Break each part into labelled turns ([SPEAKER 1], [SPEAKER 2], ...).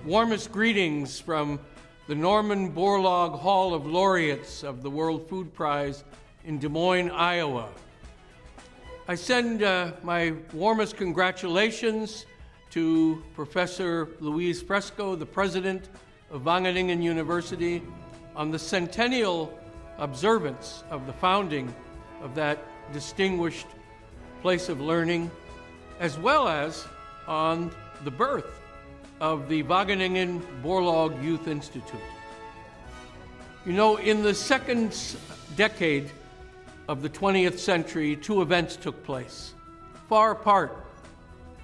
[SPEAKER 1] Warmest greetings from the Wageningen Borlaug Hall of Laureates of the World Food Prize in Des Moines, Iowa. I send my warmest congratulations to Professor Louise Fresco, the president of Wageningen University, on the centennial observance of the founding of that distinguished place of learning, as well as on the birth of the Wageningen Borlaug Youth Institute. You know, in the second decade of the 20th century, two events took place, far apart,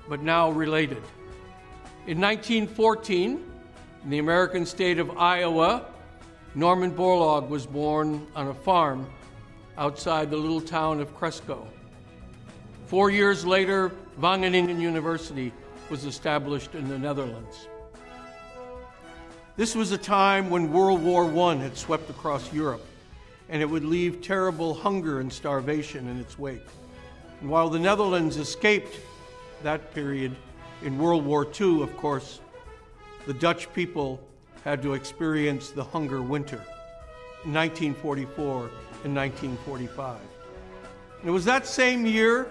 [SPEAKER 1] but now related. In 1914, in the American state of Iowa, Norman Borlaug was born on a farm outside the little town of Fresco. 4 years later, Wageningen University was established in the Netherlands. This was a time when World War I had swept across Europe, and it would leave terrible hunger and starvation in its wake. And while the Netherlands escaped that period, in World War II, of course, the Dutch people had to experience the hunger winter in 1944 and 1945. And it was that same year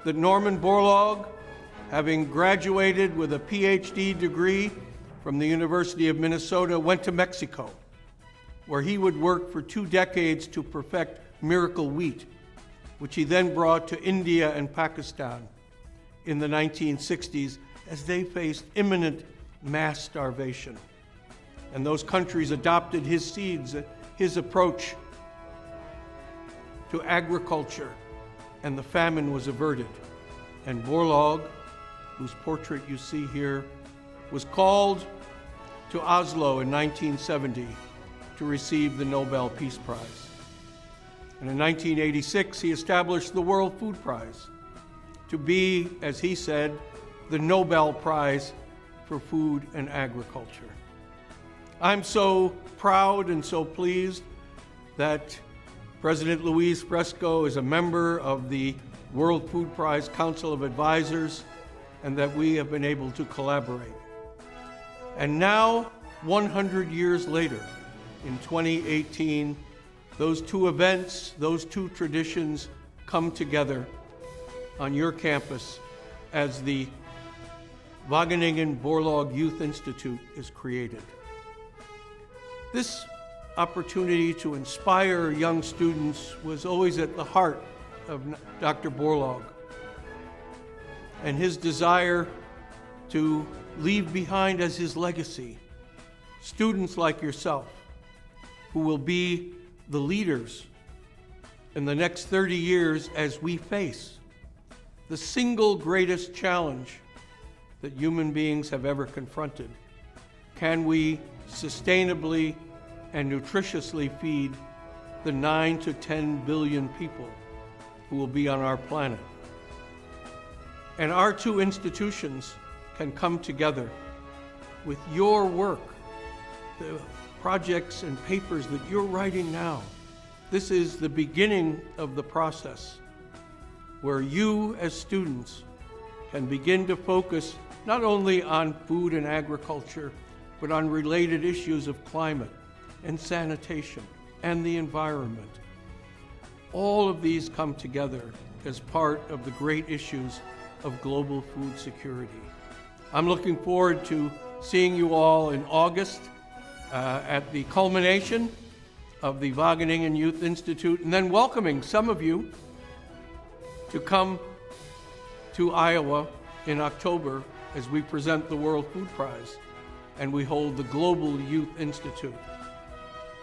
[SPEAKER 1] that Norman Borlaug, having graduated with a PhD degree from the University of Minnesota, went to Mexico, where he would work for 2 decades to perfect miracle wheat, which he then brought to India and Pakistan in the 1960s as they faced imminent mass starvation. And those countries adopted his seeds, his approach to agriculture, and the famine was averted. And Borlaug, whose portrait you see here, was called to Oslo in 1970 to receive the Nobel Peace Prize. And in 1986, he established the World Food Prize to be, as he said, the Nobel Prize for Food and Agriculture. I'm so proud and so pleased that President Louise Fresco is a member of the World Food Prize Council of Advisors, and that we have been able to collaborate. And now, 100 years later, in 2018, those two events, those two traditions come together on your campus as the Wageningen Borlaug Youth Institute is created. This opportunity to inspire young students was always at the heart of Dr. Borlaug, and his desire to leave behind as his legacy students like yourself who will be the leaders in the next 30 years as we face the single greatest challenge that human beings have ever confronted. Can we sustainably and nutritiously feed the 9 to 10 billion people who will be on our planet? And our two institutions can come together with your work, the projects and papers that you're writing now. This is the beginning of the process where you as students can begin to focus not only on food and agriculture, but on related issues of climate and sanitation and the environment. All of these come together as part of the great issues of global food security. I'm looking forward to seeing you all in August at the culmination of the Wageningen Youth Institute, and then welcoming some of you to come to Iowa in October as we present the World Food Prize and we hold the Global Youth Institute,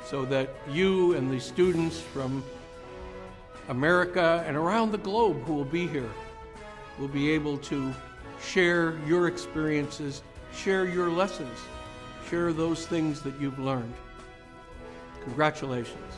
[SPEAKER 1] so that you and the students from America and around the globe who will be here will be able to share your experiences, share your lessons, share those things that you've learned. Congratulations.